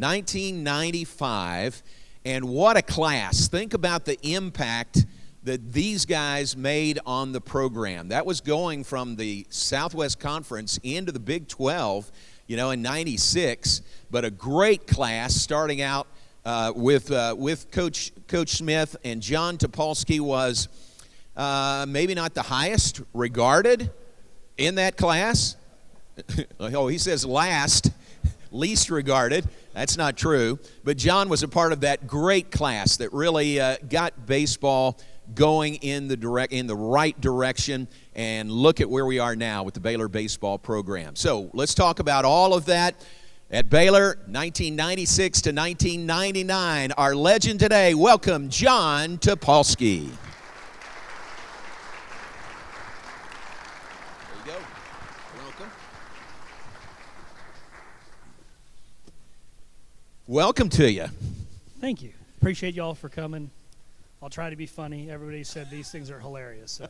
1995, and what a class. Think about the impact that these guys made on the program. That was going from the Southwest Conference into the Big 12, in 96, but a great class starting out with Coach Smith, and John Topolski was maybe not the highest regarded in that class. Oh, he says least regarded. That's not true. But John was a part of that great class that really got baseball going in the right direction, and look at where we are now with the Baylor baseball program. So let's talk about all of that at Baylor, 1996 to 1999. Our legend today, welcome John Topolski. There you go. Welcome. Welcome to you. Thank you. Appreciate y'all for coming. I'll try to be funny. Everybody said these things are hilarious, so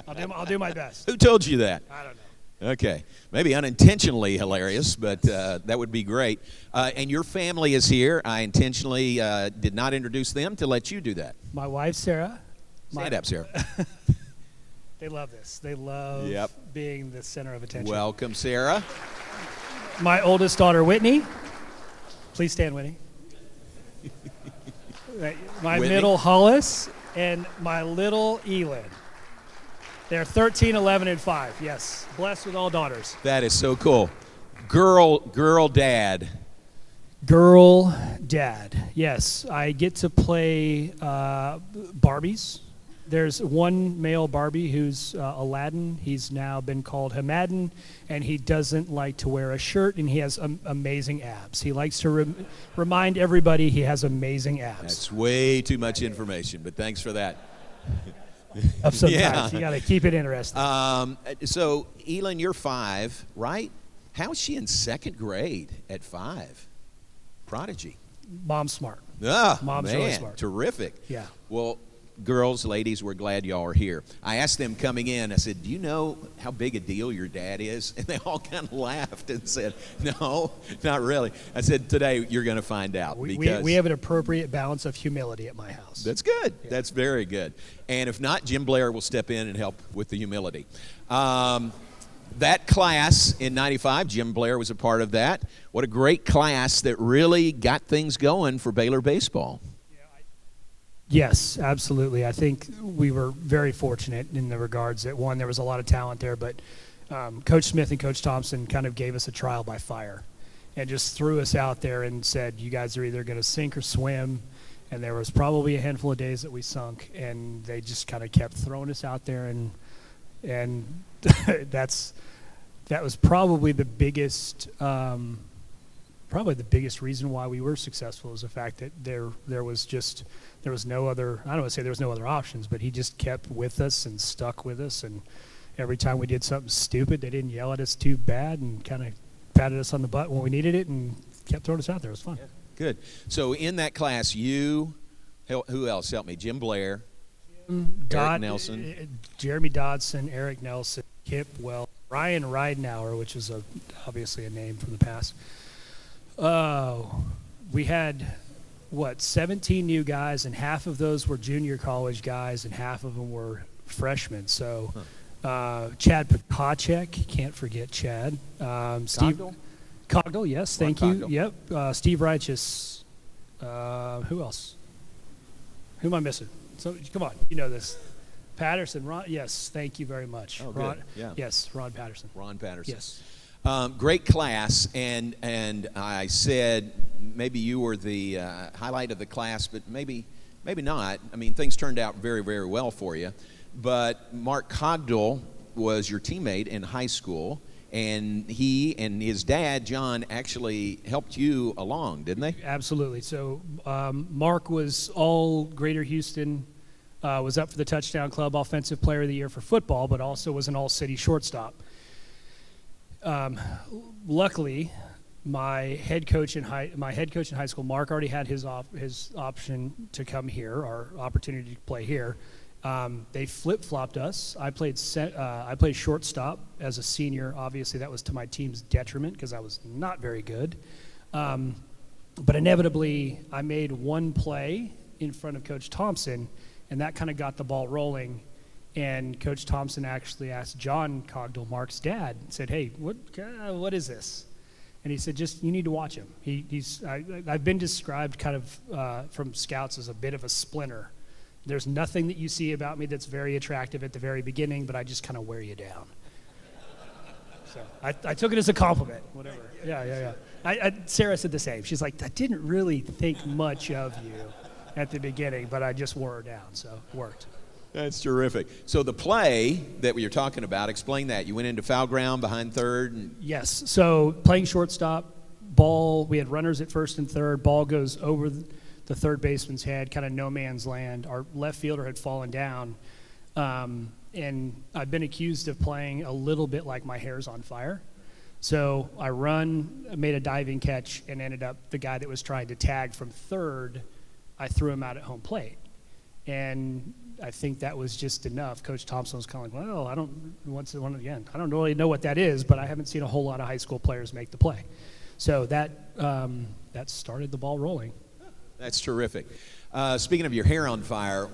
I'll do my best. Who told you that? I don't know. Okay. Maybe unintentionally hilarious, but that would be great. And your family is here. I intentionally did not introduce them to let you do that. My wife, Sarah. Stand up, Sarah. They love this. They love being the center of attention. Welcome, Sarah. My oldest daughter, Whitney. Please stand, Whitney. My Whitney. middle, Hollis, and my little Elin. They're 13, 11, and 5. Yes, blessed with all daughters. That is so cool. Girl dad. Girl dad. Yes, I get to play Barbies. There's one male Barbie who's Aladdin. He's now been called Hamadan, and he doesn't like to wear a shirt, and he has amazing abs. He likes to remind everybody he has amazing abs. That's way too much information, but thanks for that. Sometimes you got to keep it interesting. So, Elin, you're 5, right? How is she in second grade at 5? Prodigy. Mom's smart. Mom's really smart. Terrific. Yeah. Well, girls, ladies, we're glad y'all are here. I asked them coming in, I said, do you know how big a deal your dad is? And they all kind of laughed and said, no, not really. I said, today you're going to find out. We have an appropriate balance of humility at my house. That's good. Yeah. That's very good. And if not, Jim Blair will step in and help with the humility. That class in 95, Jim Blair was a part of that. What a great class that really got things going for Baylor baseball. Yes, absolutely. I think we were very fortunate in the regards that, one, there was a lot of talent there, but Coach Smith and Coach Thompson kind of gave us a trial by fire and just threw us out there and said, you guys are either going to sink or swim. And there was probably a handful of days that we sunk, and they just kind of kept throwing us out there, and that was probably the biggest reason why we were successful, is the fact that there was no other, I don't want to say there was no other options, but he just kept with us and stuck with us. And every time we did something stupid, they didn't yell at us too bad and kind of patted us on the butt when we needed it and kept throwing us out there. It was fun. Yeah, good. So in that class, who else? Help me. Jim Blair, Eric Nelson. Jeremy Dodson, Eric Nelson, Kip Well, Ryan Ridenauer, which is obviously a name from the past. We had 17 new guys, and half of those were junior college guys, and half of them were freshmen. So Chad Pekacek, can't forget Chad. Steve Cogdell, yes, thank you. Yep. Steve Righteous. Who else? Who am I missing? So come on, you know this. Patterson, Ron. Yes, thank you very much. Oh, Ron, good. Yeah. Yes, Ron Patterson. Ron Patterson. Yes. Great class, and I said maybe you were the highlight of the class, but maybe not. I mean, things turned out very, very well for you. But Mark Cogdell was your teammate in high school, and he and his dad, John, actually helped you along, didn't they? Absolutely. So Mark was all Greater Houston, was up for the Touchdown Club Offensive Player of the Year for football, but also was an all-city shortstop. Luckily, my head coach in high school, Mark, already had his option to come here, or opportunity to play here. They flip-flopped us. I played shortstop as a senior. Obviously, that was to my team's detriment because I was not very good. But inevitably, I made one play in front of Coach Thompson, and that kind of got the ball rolling. And Coach Thompson actually asked John Cogdell, Mark's dad, and said, "Hey, what is this?" And he said, "Just you need to watch him. I've been described kind of from scouts as a bit of a splinter. There's nothing that you see about me that's very attractive at the very beginning, but I just kind of wear you down." So I took it as a compliment. Whatever. Yeah. Sarah said the same. She's like, "I didn't really think much of you at the beginning, but I just wore her down, so it worked." That's terrific. So the play that we were talking about, explain that. You went into foul ground behind third. And Yes. So playing shortstop, ball, we had runners at first and third. Ball goes over the third baseman's head, kind of no man's land. Our left fielder had fallen down. And I've been accused of playing a little bit like my hair's on fire. So I made a diving catch, and ended up the guy that was trying to tag from third, I threw him out at home plate. And I think that was just enough. Coach Thompson was kind of like, "Well, I don't really know what that is, but I haven't seen a whole lot of high school players make the play." So that started the ball rolling. That's terrific. Speaking of your hair on fire,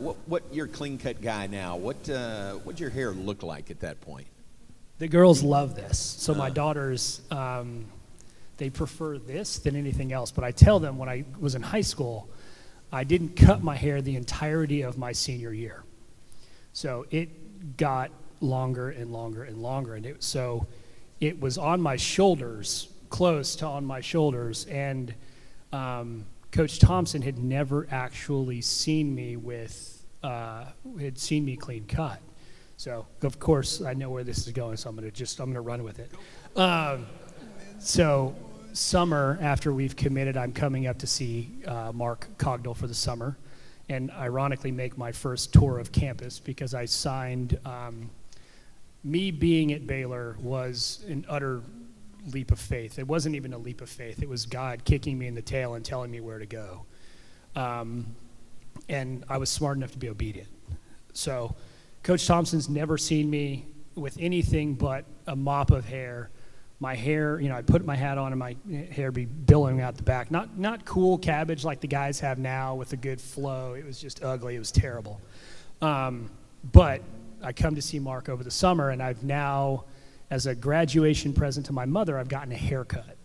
you're a clean-cut guy now. What'd your hair look like at that point? The girls love this. So my daughters, they prefer this than anything else. But I tell them when I was in high school, I didn't cut my hair the entirety of my senior year. So it got longer and longer and longer. And it was on my shoulders, close to on my shoulders. And Coach Thompson had never actually seen me clean cut. So of course I know where this is going, so I'm gonna run with it. So summer after we've committed, I'm coming up to see Mark Cogdell for the summer, and ironically make my first tour of campus because I signed. Me being at Baylor was an utter leap of faith. It wasn't even a leap of faith. It was God kicking me in the tail and telling me where to go. And I was smart enough to be obedient. So Coach Thompson's never seen me with anything but a mop of hair. My hair, I'd put my hat on and my hair be billowing out the back. Not cool cabbage like the guys have now with a good flow. It was just ugly. It was terrible. But I come to see Mark over the summer, and I've now, as a graduation present to my mother, I've gotten a haircut.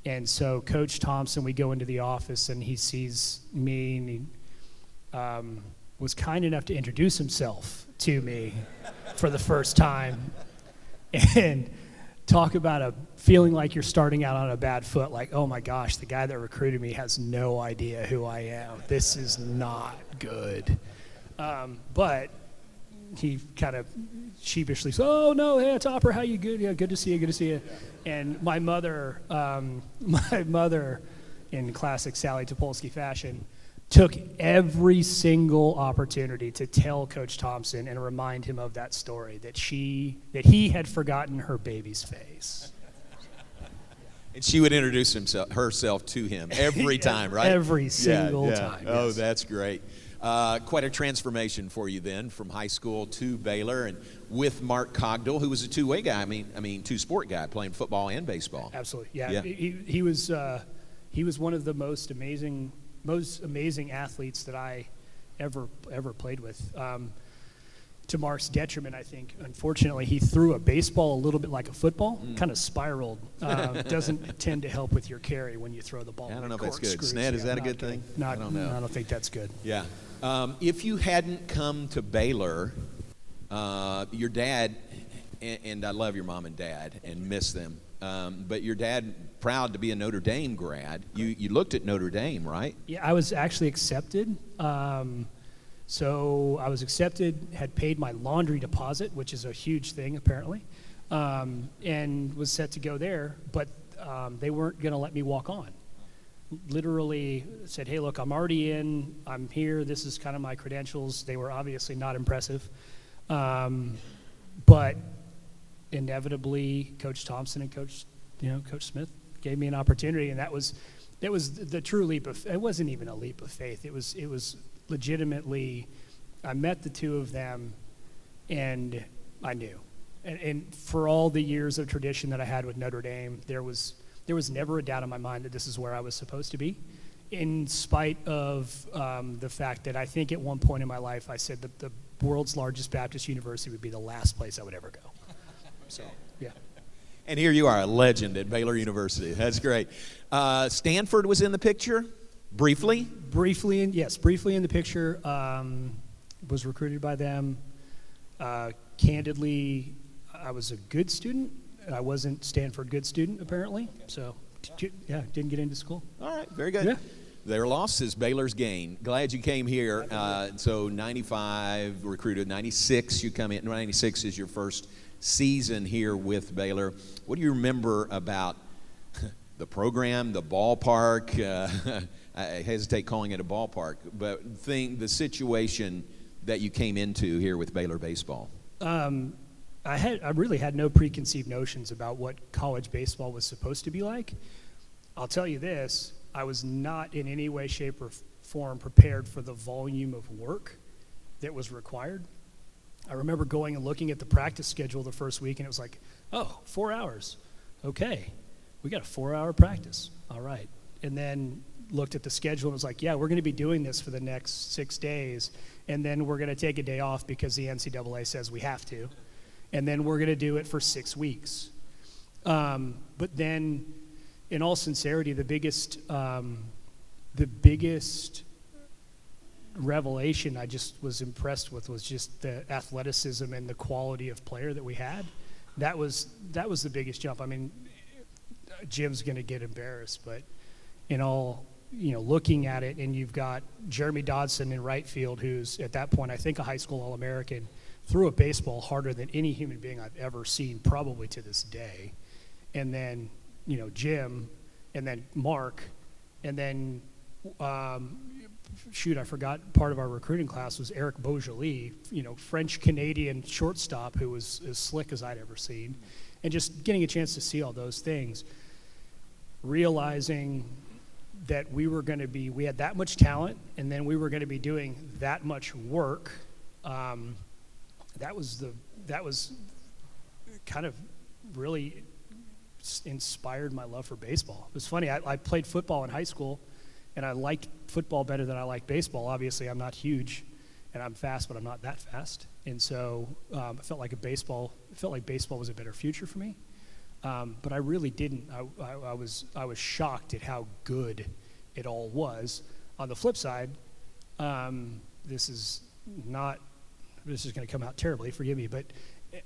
And so Coach Thompson, we go into the office, and he sees me, and he was kind enough to introduce himself to me for the first time. And talk about a feeling like you're starting out on a bad foot, like, oh my gosh, the guy that recruited me has no idea who I am. This is not good. But he kind of sheepishly said, "Oh no, hey, it's Opera, how you good? Yeah, good to see you. And my mother, in classic Sally Topolski fashion, took every single opportunity to tell Coach Thompson and remind him of that story, that he had forgotten her baby's face. And she would introduce herself to him every time, right? Every single time. Oh, yes. That's great. Quite a transformation for you then, from high school to Baylor, and with Mark Cogdell, who was a two-way guy. I mean, two-sport guy, playing football and baseball. Absolutely, yeah. He was one of the most amazing athletes that I ever played with. To Mark's detriment, I think, unfortunately, he threw a baseball a little bit like a football, kind of spiraled. Doesn't tend to help with your carry when you throw the ball. I don't know if that's good. Sned, is that a good thing? I don't know. I don't think that's good. Yeah. If you hadn't come to Baylor, your dad, and I love your mom and dad and miss them, but your dad, proud to be a Notre Dame grad. You looked at Notre Dame, right? Yeah, I was actually accepted. So I was accepted, had paid my laundry deposit, which is a huge thing apparently, and was set to go there, but they weren't going to let me walk on. Literally said, "Hey, look, I'm already in. I'm here. This is kind of my credentials." They were obviously not impressive. But inevitably, Coach Thompson and Coach Smith gave me an opportunity, and that was the true leap of. It wasn't even a leap of faith. It was legitimately. I met the two of them, and I knew. And for all the years of tradition that I had with Notre Dame, there was there was never a doubt in my mind that this is where I was supposed to be, in spite of the fact that I think at one point in my life I said that the world's largest Baptist university would be the last place I would ever go. So, yeah. And here you are, a legend at Baylor University. That's great. Stanford was in the picture, briefly? Briefly in the picture. Was recruited by them. Candidly, I was a good student. I wasn't Stanford good student, apparently. So, yeah, didn't get into school. All right, very good. Yeah. Their loss is Baylor's gain. Glad you came here. So 95 recruited, 96 you come in. 96 is your first season here with Baylor. What do you remember about the program, the ballpark? I hesitate calling it a ballpark, but the situation that you came into here with Baylor baseball. I really had no preconceived notions about what college baseball was supposed to be like. I'll tell you this, I was not in any way, shape, or form prepared for the volume of work that was required. I remember going and looking at the practice schedule the first week, and it was like, oh, 4 hours. Okay, we got a 4-hour practice. All right. And then looked at the schedule and was like, yeah, we're going to be doing this for the next 6 days, and then we're going to take a day off because the NCAA says we have to, and then we're going to do it for 6 weeks. But then, in all sincerity, the biggest revelation I just was impressed with was just the athleticism and the quality of player that we had. That was the biggest jump. I mean, Jim's going to get embarrassed, but in all, looking at it, and you've got Jeremy Dodson in right field, who's at that point I think a high school All-American, threw a baseball harder than any human being I've ever seen, probably to this day. And then Jim, and then Mark, and then I forgot part of our recruiting class was Eric Beaujolais, French-Canadian shortstop who was as slick as I'd ever seen. And just getting a chance to see all those things, realizing that we had that much talent, and then we were going to be doing that much work. That was kind of really inspired my love for baseball. It was funny, I played football in high school, and I liked football better than I liked baseball. Obviously, I'm not huge, and I'm fast, but I'm not that fast. And so I felt like baseball was a better future for me. But I really didn't. I was shocked at how good it all was. On the flip side, this is going to come out terribly, forgive me, but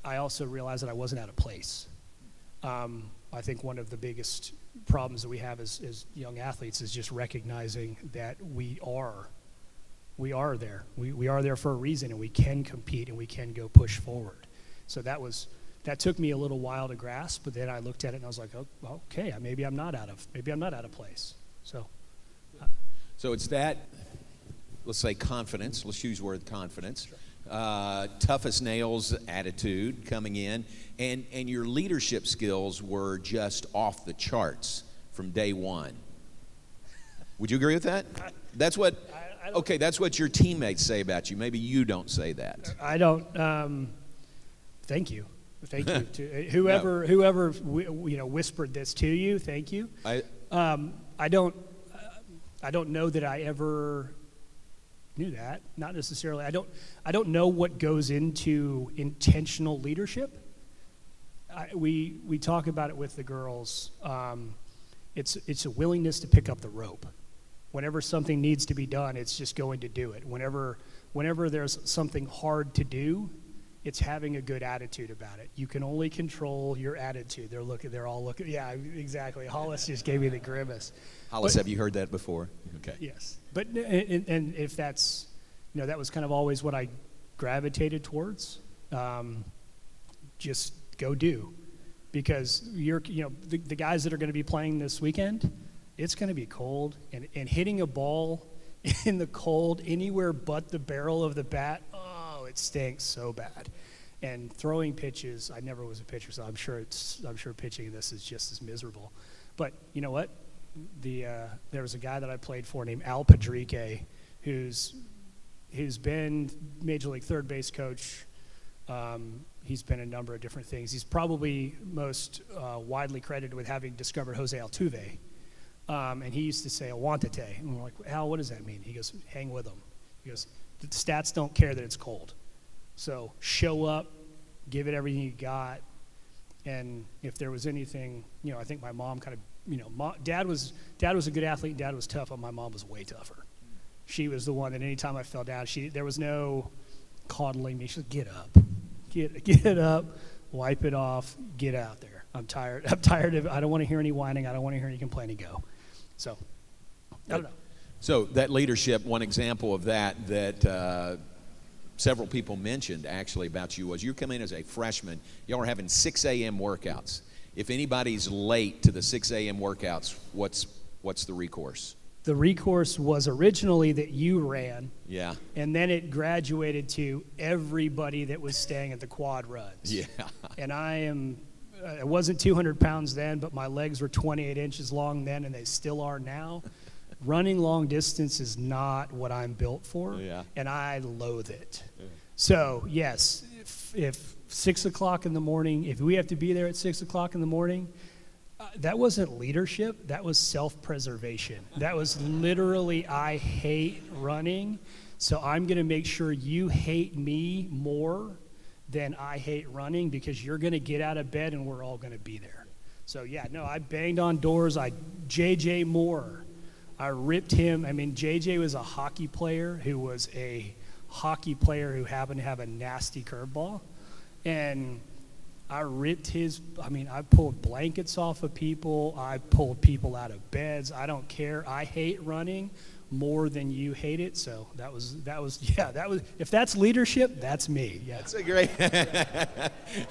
I also realized that I wasn't out of place. I think one of the biggest problems that we have as young athletes is just recognizing that we are there. We are there for a reason, and we can compete, and we can go push forward. So that took me a little while to grasp, but then I looked at it and I was like, oh, okay, maybe I'm not out of place. So it's that, let's say, confidence. Let's use the word confidence. Tough as nails attitude coming in, and your leadership skills were just off the charts from day one. Would you agree with that? That's what. Okay, that's what your teammates say about you. Maybe you don't say that. I don't. Thank you to whoever whispered this to you. Thank you. I don't know that I ever knew that. Not necessarily. I don't know what goes into intentional leadership. We talk about it with the girls. It's a willingness to pick up the rope. Whenever something needs to be done, it's just going to do it. Whenever there's something hard to do, it's having a good attitude about it. You can only control your attitude. They're all looking. Yeah, exactly. Hollis just gave me the grimace. Hollis, have you heard that before? Okay. Yes, but and if that's, that was kind of always what I gravitated towards. Just go do, because the guys that are going to be playing this weekend, it's going to be cold, and hitting a ball in the cold anywhere but the barrel of the bat, it stinks so bad. And throwing pitches, I never was a pitcher, so I'm sure pitching this is just as miserable. But you know what? There was a guy that I played for named Al Padrique, who's been Major League third base coach He's been a number of different things. He's probably most widely credited with having discovered Jose Altuve. And he used to say, "Aguantate." And we're like, "Al, what does that mean?" He goes, "Hang with him." He goes, "The stats don't care that it's cold. So show up, give it everything you got." And if there was anything, I think my mom kind of, Dad was a good athlete. Dad was tough, but my mom was way tougher. She was the one that anytime I fell down, there was no coddling me. She said, "Get up. Get up, wipe it off, get out there. I'm tired. I'm tired of it. I don't want to hear any whining. I don't want to hear any complaining. Go." So, I don't know. So that leadership, one example of that several people mentioned actually about you was you come in as a freshman. Y'all are having 6 a.m. workouts. If anybody's late to the 6 a.m. workouts, what's the recourse? The recourse was originally that you ran. Yeah. And then it graduated to everybody that was staying at the quad runs. Yeah. And I wasn't 200 pounds then, but my legs were 28 inches long then, and they still are now. Running long distance is not what I'm built for, and I loathe it. Yeah. So, yes, if 6 o'clock in the morning, if we have to be there at 6 o'clock in the morning, that wasn't leadership. That was self-preservation. That was literally, I hate running, so I'm going to make sure you hate me more than I hate running because you're going to get out of bed and we're all going to be there. So, yeah, no, I banged on doors. J.J. Moore, I ripped him. I mean, J.J. was a hockey player who was a hockey player who happened to have a nasty curveball. And I pulled blankets off of people. I pulled people out of beds. I don't care. I hate running more than you hate it. So that was if that's leadership, that's me. Yeah.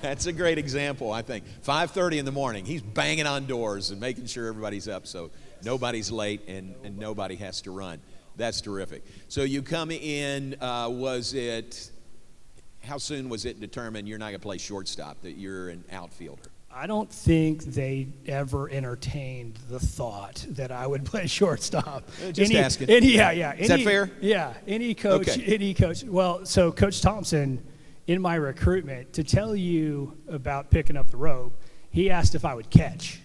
That's a great example, I think. 5:30 in the morning, he's banging on doors and making sure everybody's up so nobody's late and nobody has to run. That's terrific. So you come in, how soon was it determined you're not going to play shortstop, that you're an outfielder? I don't think they ever entertained the thought that I would play shortstop. Just asking. Is that fair? Yeah. Any coach. Well, so Coach Thompson, in my recruitment, to tell you about picking up the rope, he asked if I would catch.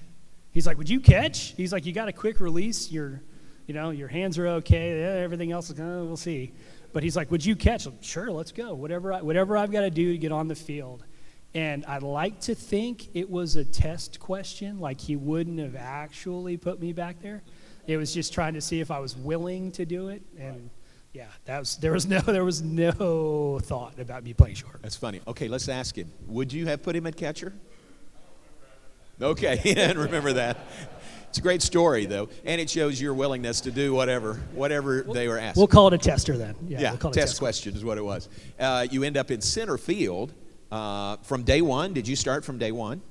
He's like, "Would you catch?" He's like, "You got a quick release. Your hands are okay. Everything else is we'll see." But he's like, "Would you catch?" I'm, "Sure, let's go. Whatever I've got to do to get on the field." And I'd like to think it was a test question, like he wouldn't have actually put me back there. It was just trying to see if I was willing to do it. And yeah, there was no thought about me playing short. That's funny. Okay, let's ask him. Would you have put him at catcher? Okay, he didn't remember that. It's a great story, though, and it shows your willingness to do whatever they were asking. We'll call it a tester then. Yeah, we'll call it test question is what it was. You end up in center field from day one. Did you start from day one?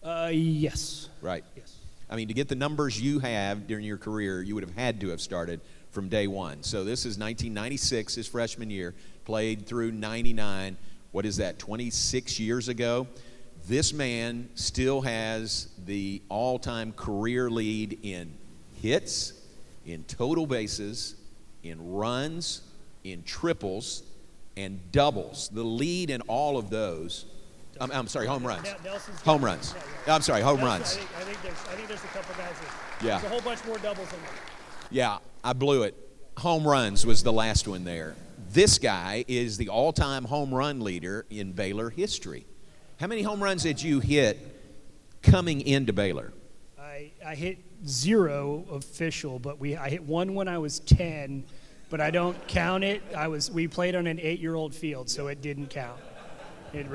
Yes. Right. Yes. I mean, to get the numbers you have during your career, you would have had to have started from day one. So this is 1996, his freshman year, played through 99. What is that, 26 years ago? This man still has the all-time career lead in hits, in total bases, in runs, in triples, and doubles. The lead in all of those. I'm sorry, home runs. Home runs. I'm sorry, home runs. I think there's a couple guys that. Yeah. There's a whole bunch more doubles than that. Yeah, I blew it. Home runs was the last one there. This guy is the all-time home run leader in Baylor history. How many home runs did you hit coming into Baylor? I hit 0 official, but I hit 1 when I was 10, but I don't count it. We played on an 8-year-old field, so it didn't count. It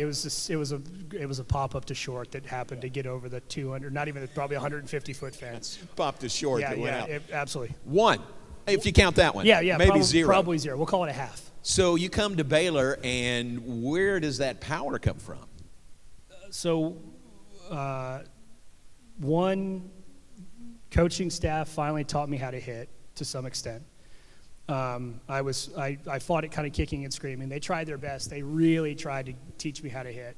was a pop up to short that happened to get over the 200, not even probably 150-foot fence. Popped to short that went out. Absolutely. 1, if you count that one. Yeah, maybe 0. Probably 0. We'll call it a half. So you come to Baylor, and where does that power come from? One coaching staff finally taught me how to hit to some extent. I fought it kind of kicking and screaming. They tried their best. They really tried to teach me how to hit.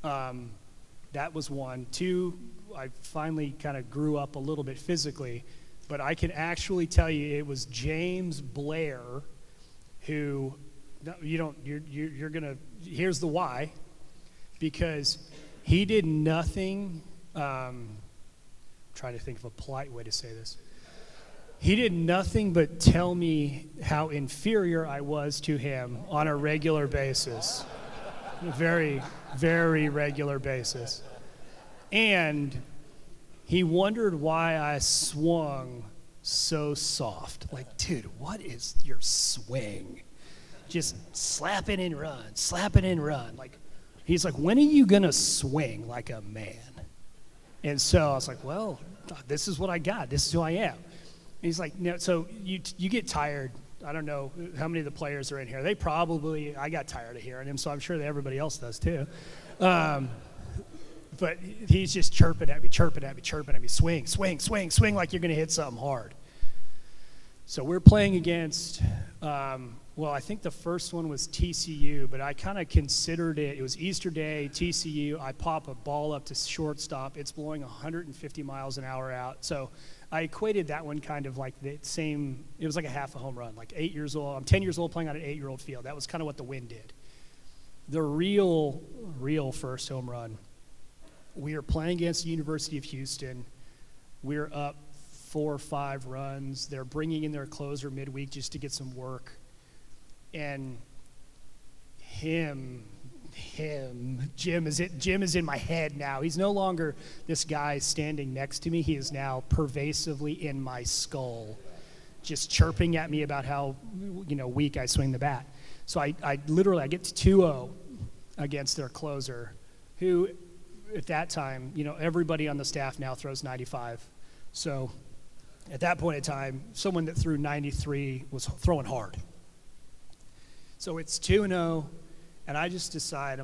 That was 1. 2, I finally kind of grew up a little bit physically, but I can actually tell you it was James Blair who no, you don't. You're gonna. Here's the why. Because he did nothing. I'm trying to think of a polite way to say this. He did nothing but tell me how inferior I was to him on a regular basis. A very, very regular basis. And he wondered why I swung so soft. Like, dude, what is your swing? Just slap it and run, slap it and run. Like, he's like, when are you going to swing like a man? And so I was like, well, this is what I got. This is who I am. And he's like, no, so you get tired. I don't know how many of the players are in here. I got tired of hearing him, so I'm sure that everybody else does too. But he's just chirping at me, swing, swing, swing, swing like you're going to hit something hard. So we're playing against, I think the first one was TCU, but I kind of considered it was Easter Day, TCU. I pop a ball up to shortstop. It's blowing 150 miles an hour out. So I equated that one kind of like the same. It was like a half a home run, like 8 years old. I'm 10 years old playing on an 8-year-old field. That was kind of what the wind did. The real first home run, we were playing against the University of Houston. We're up 4 or 5 runs. They're bringing in their closer midweek just to get some work. And Jim is in my head now. He's no longer this guy standing next to me. He is now pervasively in my skull, just chirping at me about how weak I swing the bat. So I get to 2-0 against their closer, who at that time, everybody on the staff now throws 95. So at that point in time, someone that threw 93 was throwing hard. So it's 2-0, and I just decide,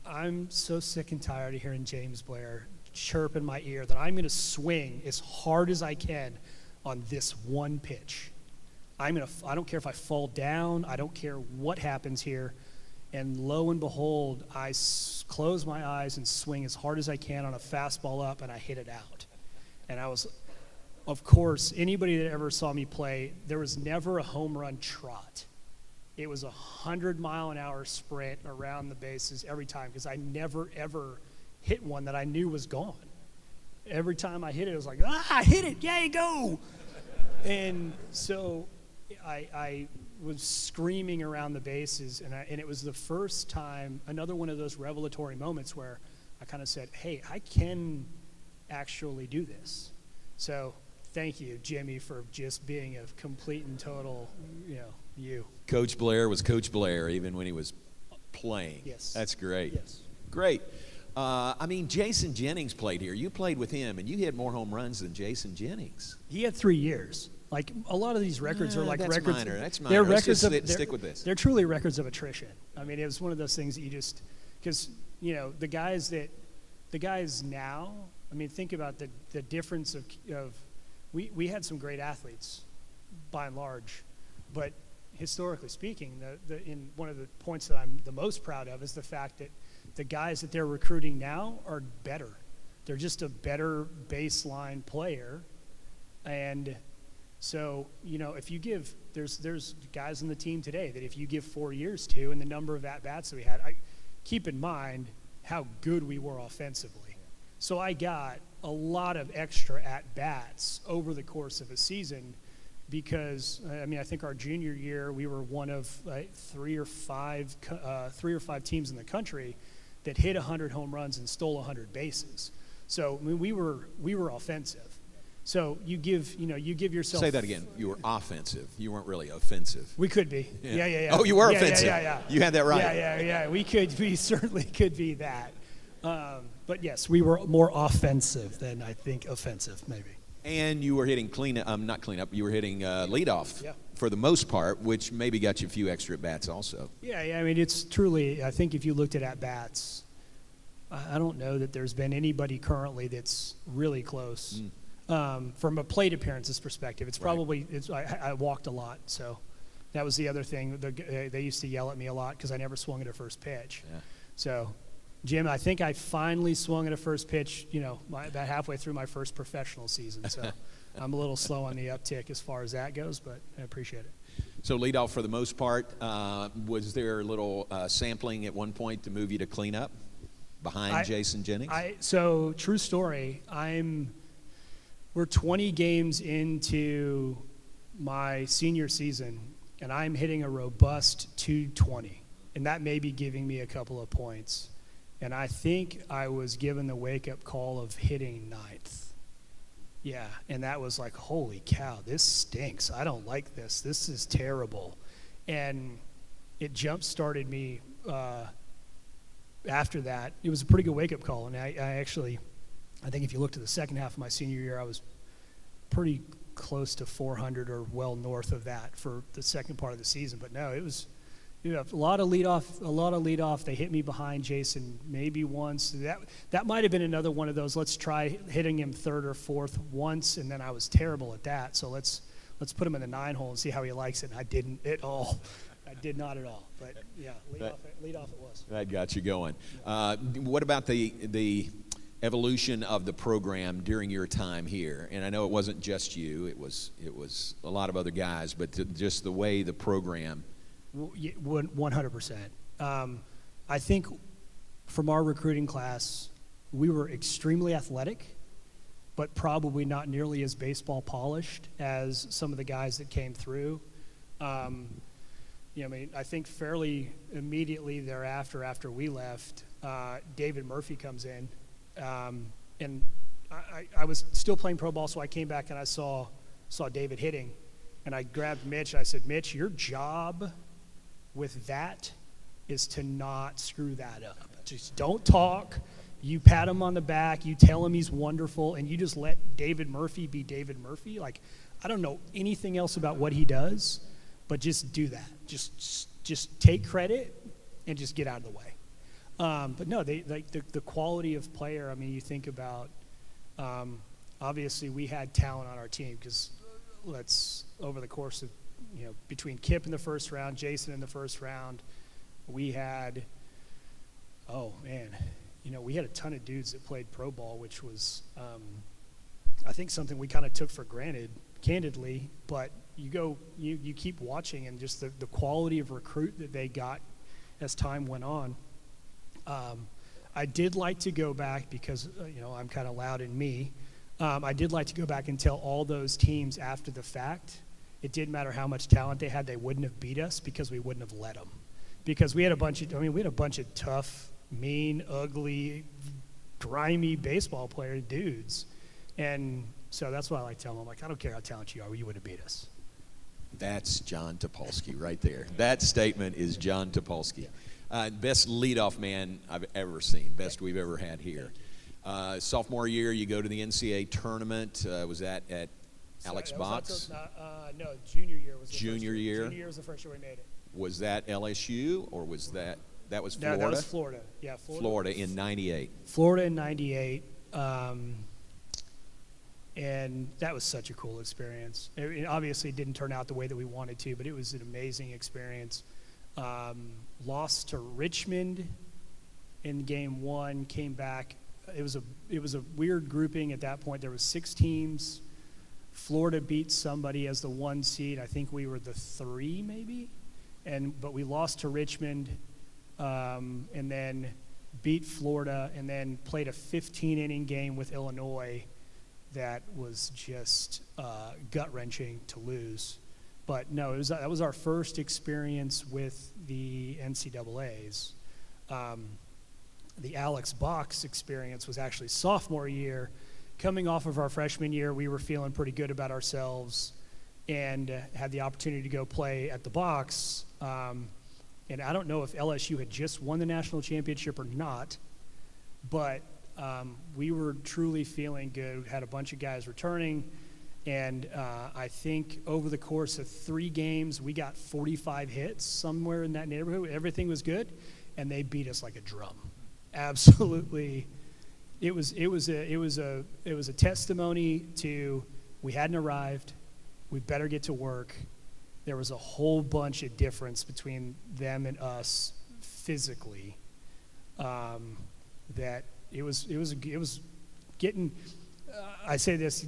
I'm so sick and tired of hearing James Blair chirp in my ear that I'm going to swing as hard as I can on this one pitch. I don't care if I fall down. I don't care what happens here. And lo and behold, I close my eyes and swing as hard as I can on a fastball up, and I hit it out. And I was, of course, anybody that ever saw me play, there was never a home run trot. It was 100-mile-an-hour sprint around the bases every time because I never, ever hit one that I knew was gone. Every time I hit it was like, I hit it, yay, go! And so I was screaming around the bases, and it was the first time, another one of those revelatory moments where I kind of said, hey, I can actually do this. So thank you, Jimmy, for just being a complete and total, you. Coach Blair was Coach Blair even when he was playing. Yes. That's great. Yes. Great. Jason Jennings played here. You played with him, and you hit more home runs than Jason Jennings. He had 3 years. Like, a lot of these records are like that's records. Minor. That's minor. They're Let's records just of, stick with this. They're truly records of attrition. It was one of those things that you just, because, the guys now, think about the difference of we had some great athletes, by and large, but historically speaking, in one of the points that I'm the most proud of is the fact that the guys that they're recruiting now are better. They're just a better baseline player. And so, if you give, there's guys on the team today that if you give 4 years to and the number of at-bats that we had, keep in mind how good we were offensively. So I got a lot of extra at-bats over the course of a season because, I think our junior year, we were one of 3 or 5 teams in the country that hit 100 home runs and stole 100 bases. So, we were offensive. So you give yourself. Say that again. You were offensive. You weren't really offensive. We could be. Yeah. Oh, you were offensive. Yeah. You had that right. Yeah. We certainly could be that. But yes, we were more offensive than I think offensive, maybe. And you were hitting not cleanup. You were hitting leadoff for the most part, which maybe got you a few extra at bats also. Yeah. It's truly. I think if you looked at bats, I don't know that there's been anybody currently that's really close. From a plate appearances perspective, it's probably I walked a lot, so that was the other thing. They used to yell at me a lot because I never swung at a first pitch. Yeah. So, Jim, I think I finally swung at a first pitch, about halfway through my first professional season. So I'm a little slow on the uptick as far as that goes, but I appreciate it. So leadoff for the most part. Was there a little sampling at one point to move you to cleanup behind Jason Jennings? So true story. We're 20 games into my senior season, and I'm hitting a robust 220, and that may be giving me a couple of points. And I think I was given the wake-up call of hitting ninth. Yeah, and that was like, holy cow, this stinks. I don't like this. This is terrible. And it jump-started me after that. It was a pretty good wake-up call, and I think if you looked at the second half of my senior year, I was pretty close to 400 or well north of that for the second part of the season. But no, it was a lot of leadoff. They hit me behind Jason maybe once. That might have been another one of those, let's try hitting him third or fourth once, and then I was terrible at that. So let's put him in the 9-hole and see how he likes it. And I didn't at all. I did not at all. But yeah, lead off it was. That got you going. What about the evolution of the program during your time here? And I know it wasn't just you. It was a lot of other guys, but just the way the program. 100%. I think from our recruiting class, we were extremely athletic, but probably not nearly as baseball polished as some of the guys that came through. I think fairly immediately thereafter, after we left, David Murphy comes in. And I was still playing pro ball, so I came back and I saw David hitting. And I grabbed Mitch and I said, Mitch, your job with that is to not screw that up. Just don't talk. You pat him on the back. You tell him he's wonderful. And you just let David Murphy be David Murphy. Like, I don't know anything else about what he does, but just do that. Just take credit and just get out of the way. But no, the quality of player, I mean, you think about, obviously we had talent on our team because over the course of, between Kip in the first round, Jason in the first round, we had, we had a ton of dudes that played pro ball, which was, I think something we kind of took for granted, candidly, but you keep watching and just the quality of recruit that they got as time went on. I did like to go back because, I'm kind of loud in me. I did like to go back and tell all those teams after the fact, it didn't matter how much talent they had, they wouldn't have beat us because we wouldn't have let them. Because we had a bunch of tough, mean, ugly, grimy baseball player dudes. And so that's why I like telling them, I don't care how talented you are, you wouldn't have beat us. That's John Topolski right there. That statement is John Topolski. Best leadoff man I've ever seen. Best we've ever had here. Sophomore year, you go to the NCAA tournament. Was that at Alex Box? No, junior year was the junior first year. Junior year was the first year we made it. Was that LSU or was that was Florida? No, that was Florida. Yeah, Florida in '98. Florida in '98. And that was such a cool experience. Obviously, it didn't turn out the way that we wanted to, but it was an amazing experience. Lost to Richmond in game one, came back. It was a weird grouping at that point. There was 6 teams. Florida beat somebody as the 1 seed. I think we were the 3 maybe, but we lost to Richmond, and then beat Florida, and then played a 15-inning game with Illinois. That was just gut-wrenching to lose. But no, that was our first experience with the NCAAs. The Alex Box experience was actually sophomore year. Coming off of our freshman year, we were feeling pretty good about ourselves and had the opportunity to go play at the Box. And I don't know if LSU had just won the national championship or not, but we were truly feeling good. We had a bunch of guys returning, and I think over the course of 3 games, we got 45 hits somewhere in that neighborhood. Everything was good, and they beat us like a drum. Absolutely, it was a testimony to we hadn't arrived. We better get to work. There was a whole bunch of difference between them and us physically. That it was getting. I say this,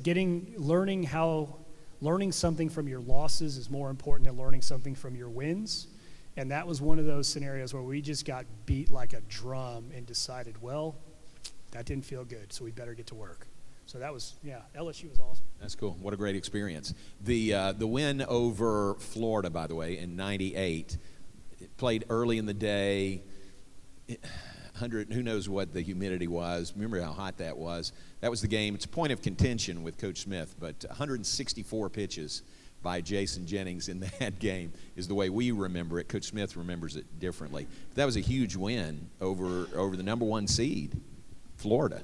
learning how learning something from your losses is more important than learning something from your wins. And that was one of those scenarios where we just got beat like a drum and decided, well, that didn't feel good, so we better get to work. So that was, LSU was awesome. That's cool. What a great experience. The win over Florida, by the way, in '98, played early in the day. 100, who knows what the humidity was. Remember how hot that was. That was the game. It's a point of contention with Coach Smith, but 164 pitches by Jason Jennings in that game is the way we remember it. Coach Smith remembers it differently. But that was a huge win over the number 1 seed, Florida.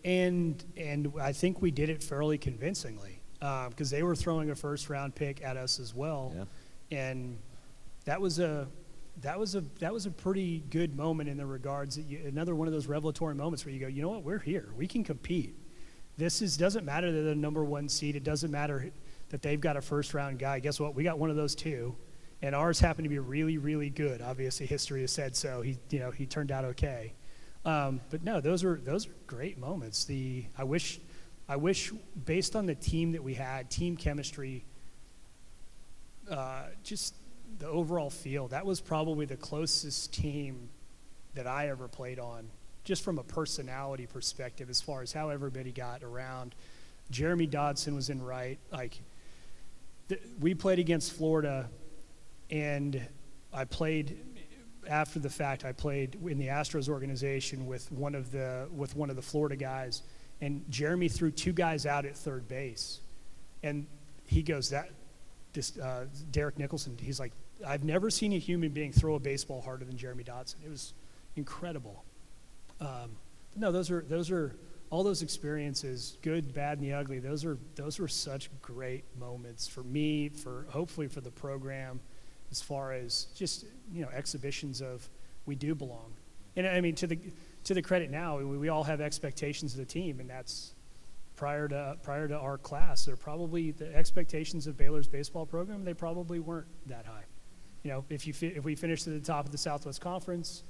And I think we did it fairly convincingly because they were throwing a first-round pick at us as well, and that was a pretty good moment in the regards that another one of those revelatory moments where you go, you know what, we're here, we can compete. Doesn't matter that they're the number 1 seed. It doesn't matter that they've got a first-round guy. Guess what? We got one of those too, and ours happened to be really, really good. Obviously, history has said so. He turned out okay. But no, those are great moments. I wish based on the team that we had, team chemistry, just the overall feel, that was probably the closest team that I ever played on, just from a personality perspective, as far as how everybody got around. Jeremy Dodson was in right. We played against Florida, and I played. After the fact, I played in the Astros organization with one of the Florida guys, and Jeremy threw 2 guys out at third base, and he goes, Derek Nicholson, he's like, I've never seen a human being throw a baseball harder than Jeremy Dodson. It was incredible. No, those are all those experiences, good, bad, and the ugly. Those were such great moments for me, hopefully for the program, as far as just exhibitions of we do belong. And I mean, to the credit now, we all have expectations of the team, and that's prior to our class. They're probably the expectations of Baylor's baseball program. They probably weren't that high. If we finished at the top of the Southwest Conference,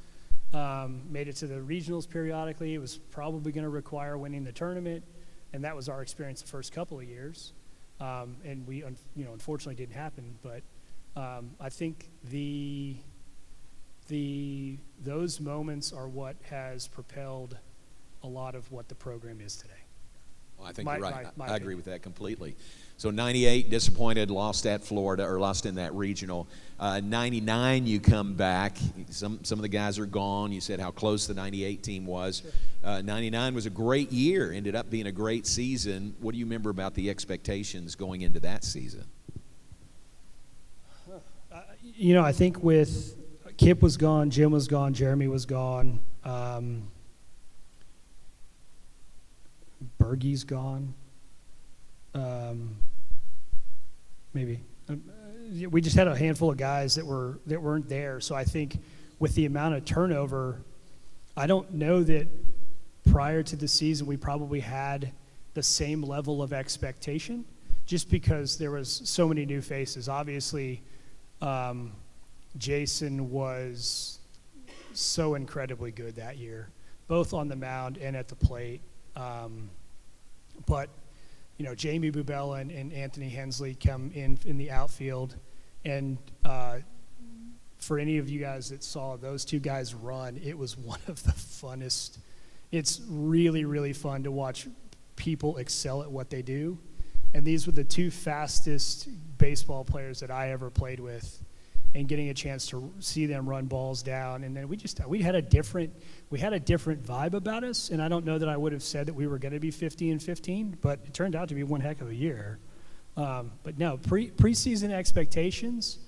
made it to the regionals periodically, it was probably going to require winning the tournament, and that was our experience the first couple of years. And we unfortunately didn't happen, but I think those moments are what has propelled a lot of what the program is today. Well, I think you're right. I agree with that completely. So 98, disappointed, lost at Florida, or lost in that regional. 99, you come back. Some of the guys are gone. You said how close the 98 team was. Sure. 99 was a great year, ended up being a great season. What do you remember about the expectations going into that season? I think with Kip was gone, Jim was gone, Jeremy was gone, Bergie's gone. Maybe we just had a handful of guys that weren't there. So I think with the amount of turnover, I don't know that prior to the season we probably had the same level of expectation, just because there was so many new faces. Obviously, Jason was so incredibly good that year, both on the mound and at the plate. But Jamie Bubella and Anthony Hensley come in the outfield, and for any of you guys that saw those 2 guys run, it was one of the funnest. It's really, really fun to watch people excel at what they do, and these were the 2 fastest baseball players that I ever played with, and getting a chance to see them run balls down. And then we had a different vibe about us, and I don't know that I would have said that we were going to be 50-15, but it turned out to be one heck of a year. But no, preseason expectations,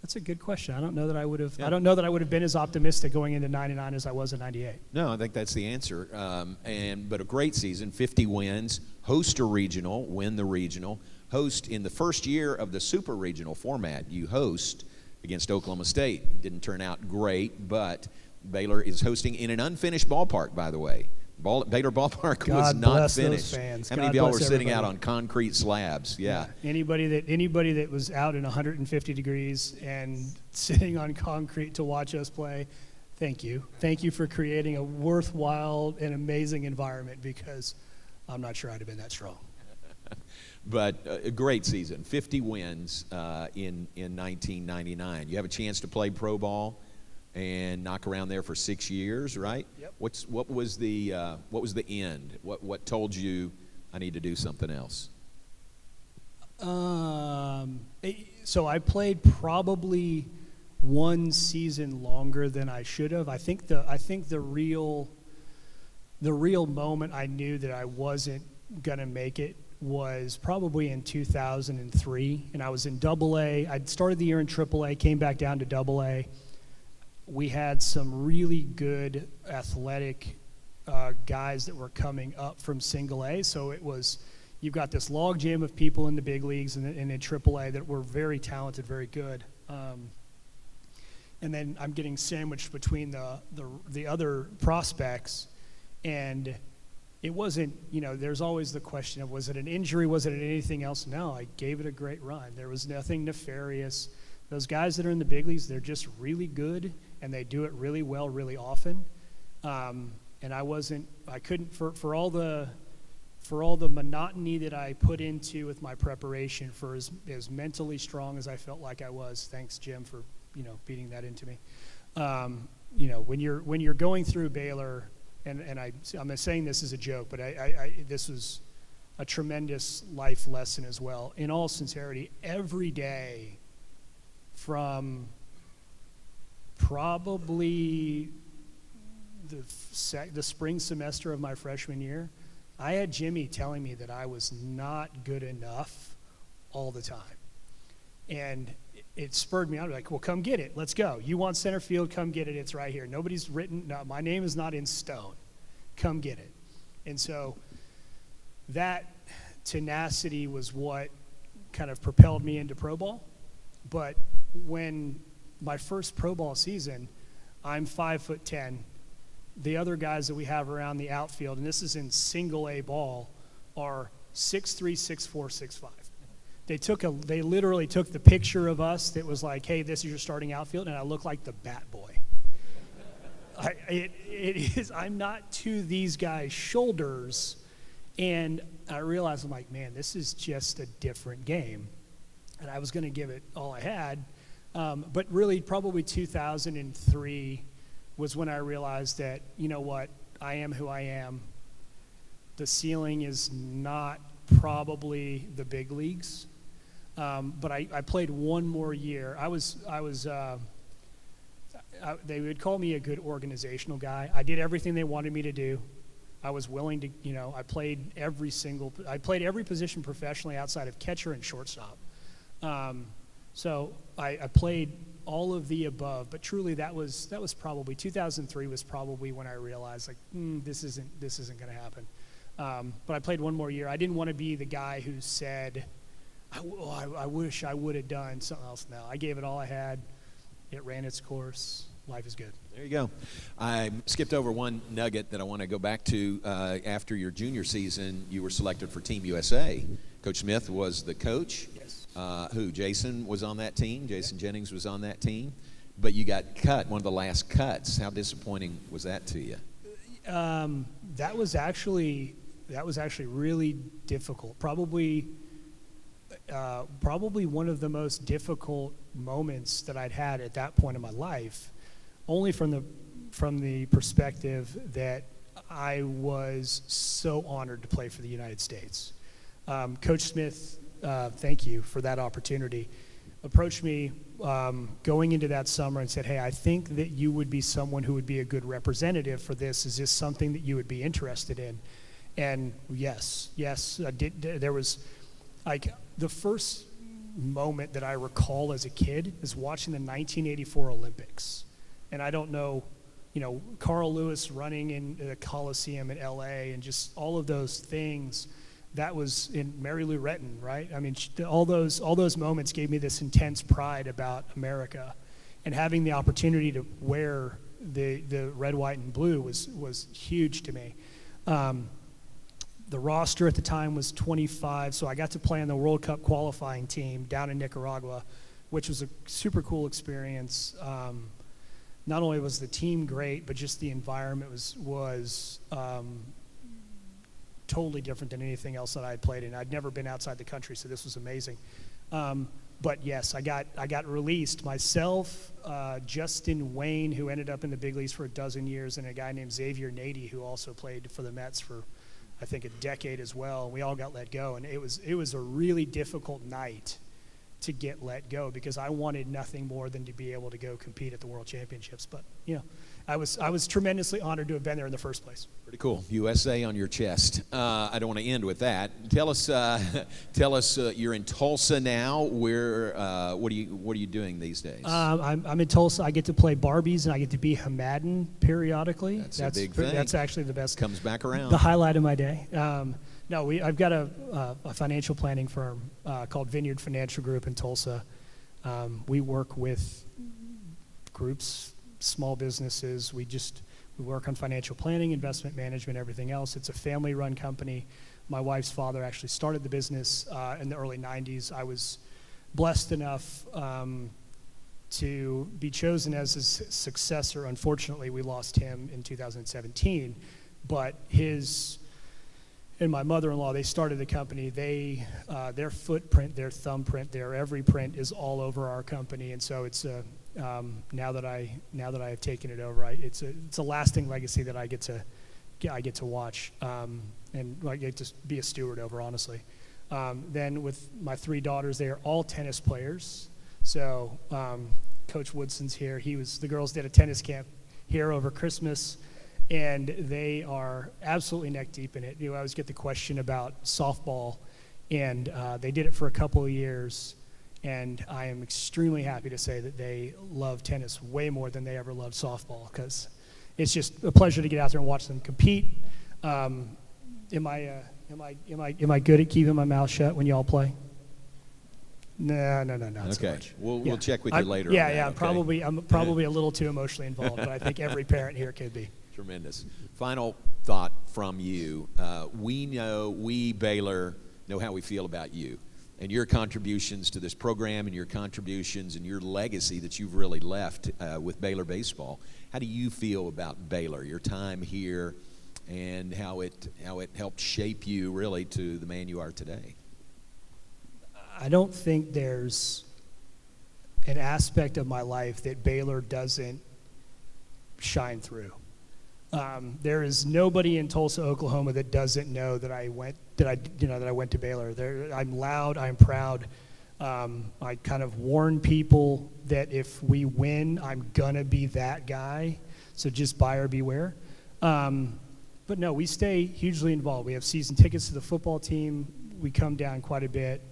that's a good question. I don't know that I would have. Yeah. I don't know that I would have been as optimistic going into 99 as I was in 98. No, I think that's the answer. But a great season, 50 wins, host a regional, win the regional, host in the first year of the super regional format. You host against Oklahoma State. Didn't turn out great, but Baylor is hosting in an unfinished ballpark, by the way. Baylor Ballpark was not finished. Fans. How many of y'all were sitting out on concrete slabs? Yeah. Anybody that was out in 150 degrees and sitting on concrete to watch us play, thank you. Thank you for creating a worthwhile and amazing environment, because I'm not sure I'd have been that strong. But a great season, 50 wins in 1999. You have a chance to play pro ball and knock around there for 6 years, right? Yep. What was the end? What told you I need to do something else? So I played probably one season longer than I should have. I think the real moment I knew that I wasn't gonna make it was probably in 2003, and I was in AA. I'd started the year in AAA, came back down to AA. We had some really good athletic guys that were coming up from single A, so it was, you've got this log jam of people in the big leagues and in AAA that were very talented, very good. And then I'm getting sandwiched between the other prospects, and it wasn't, there's always the question of, was it an injury, was it anything else? No, I gave it a great run. There was nothing nefarious. Those guys that are in the big leagues, they're just really good, and they do it really well, really often. And I couldn't, for all the monotony that I put into with my preparation, for as mentally strong as I felt like I was, thanks Jim for, beating that into me. When you're going through Baylor, and I'm saying this as a joke, but this was a tremendous life lesson as well. In all sincerity, every day from probably the spring semester of my freshman year, I had Jimmy telling me that I was not good enough all the time. And it spurred me on, like, well, come get it. Let's go. You want center field, come get it. It's right here. Nobody's written, no, my name is not in stone. Come get it. And so that tenacity was what kind of propelled me into pro ball. But when my first pro ball season, I'm 5'10". The other guys that we have around the outfield, and this is in single A ball, are 6'3", 6'4", 6'5". They literally took the picture of us that was like, hey, this is your starting outfield, and I look like the bat boy. I'm not to these guys' shoulders, and I realized, I'm like, man, this is just a different game. And I was going to give it all I had, but really probably 2003 was when I realized that, you know what, I am who I am. The ceiling is not probably the big leagues, but I played one more year. They would call me a good organizational guy. I did everything they wanted me to do. I was willing to, I played every position professionally outside of catcher and shortstop. So I played all of the above, but truly that was probably 2003 was probably when I realized, like, this isn't going to happen. But I played one more year. I didn't want to be the guy who said, I wish I would have done something else. No, I gave it all I had. It ran its course. Life is good. There you go. I skipped over one nugget that I want to go back to. After your junior season, you were selected for Team USA. Coach Smith was the coach. Yes. Jason was on that team. Jason Jennings was on that team. But you got cut, one of the last cuts. How disappointing was that to you? That was actually really difficult. Probably one of the most difficult moments that I'd had at that point in my life, only from the perspective that I was so honored to play for the United States. Coach Smith, thank you for that opportunity, approached me going into that summer and said, hey, I think that you would be someone who would be a good representative for this. Is this something that you would be interested in? And yes, there was, like, the first moment that I recall as a kid is watching the 1984 Olympics. And I don't know, Carl Lewis running in the Coliseum in LA and just all of those things. That was in Mary Lou Retton, right? I mean, all those moments gave me this intense pride about America. And having the opportunity to wear the red, white, and blue was huge to me. The roster at the time was 25, so I got to play on the World Cup qualifying team down in Nicaragua, which was a super cool experience. Not only was the team great, but just the environment was totally different than anything else that I had played in. I'd never been outside the country, so this was amazing. But yes, I got released. Myself, Justin Wayne, who ended up in the big leagues for a dozen years, and a guy named Xavier Nady, who also played for the Mets for, I think, a decade as well. We all got let go, and it was a really difficult night to get let go because I wanted nothing more than to be able to go compete at the World Championships. But I was tremendously honored to have been there in the first place. Pretty cool. USA on your chest. I don't want to end with that. Tell us. You're in Tulsa now. Where? What are you doing these days? I'm in Tulsa. I get to play Barbies and I get to be Hamadan periodically. That's a big thing. That's actually the best. Comes back around. The highlight of my day. No, I've got a financial planning firm called Vineyard Financial Group in Tulsa. We work with groups, small businesses. We work on financial planning, investment management, everything else. It's a family-run company. My wife's father actually started the business in the early 90s. I was blessed enough to be chosen as his successor. Unfortunately, we lost him in 2017, but his and my mother-in-law, they started the company. Their footprint, their thumbprint, their every print is all over our company, and so it's now that I have taken it over, it's a lasting legacy that I get to watch, and I get to be a steward over, honestly. Then with my 3 daughters, they are all tennis players. So Coach Woodson's here. The girls did a tennis camp here over Christmas, and they are absolutely neck deep in it. I always get the question about softball, and they did it for a couple of years. And I am extremely happy to say that they love tennis way more than they ever loved softball, because it's just a pleasure to get out there and watch them compete. Am I good at keeping my mouth shut when y'all play? No, not so much. We'll check with you later. Yeah, on that, yeah. okay? I'm probably a little too emotionally involved, but I think every parent here could be. Tremendous. Final thought from you. We Baylor know how we feel about you and your contributions to this program and your contributions and your legacy that you've really left with Baylor baseball. How do you feel about Baylor, your time here, and how it helped shape you really to the man you are today? I don't think there's an aspect of my life that Baylor doesn't shine through. There is nobody in Tulsa, Oklahoma that doesn't know that I went to Baylor. I'm loud, I'm proud. I kind of warn people that if we win, I'm gonna be that guy. So just buyer beware. But no, we stay hugely involved. We have season tickets to the football team. We come down quite a bit.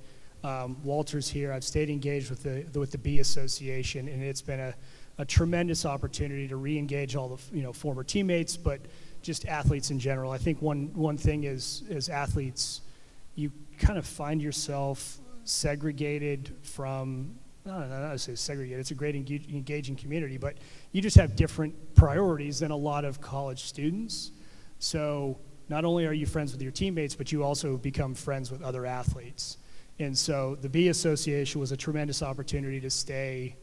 Walter's here. I've stayed engaged with the B Association, and it's been a tremendous opportunity to re-engage all the former teammates, but just athletes in general. I think one thing is, as athletes, you kind of find yourself segregated from, not to say segregated, it's a great engaging community, but you just have different priorities than a lot of college students. So not only are you friends with your teammates, but you also become friends with other athletes. And so the B Association was a tremendous opportunity to stay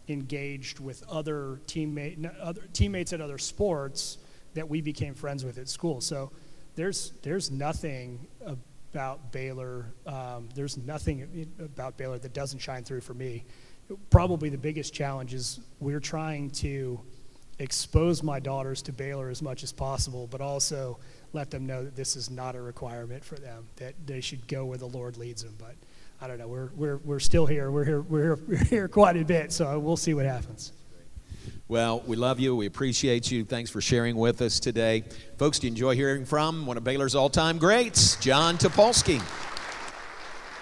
engaged with other teammates at other sports that we became friends with at school. So there's nothing about Baylor. There's nothing about Baylor that doesn't shine through for me. Probably the biggest challenge is we're trying to expose my daughters to Baylor as much as possible, but also let them know that this is not a requirement for them, that they should go where the Lord leads them. But I don't know. We're still here. We're here quite a bit, so we'll see what happens. Well, we love you. We appreciate you. Thanks for sharing with us today. Folks, do you enjoy hearing from one of Baylor's all-time greats, John Topolski?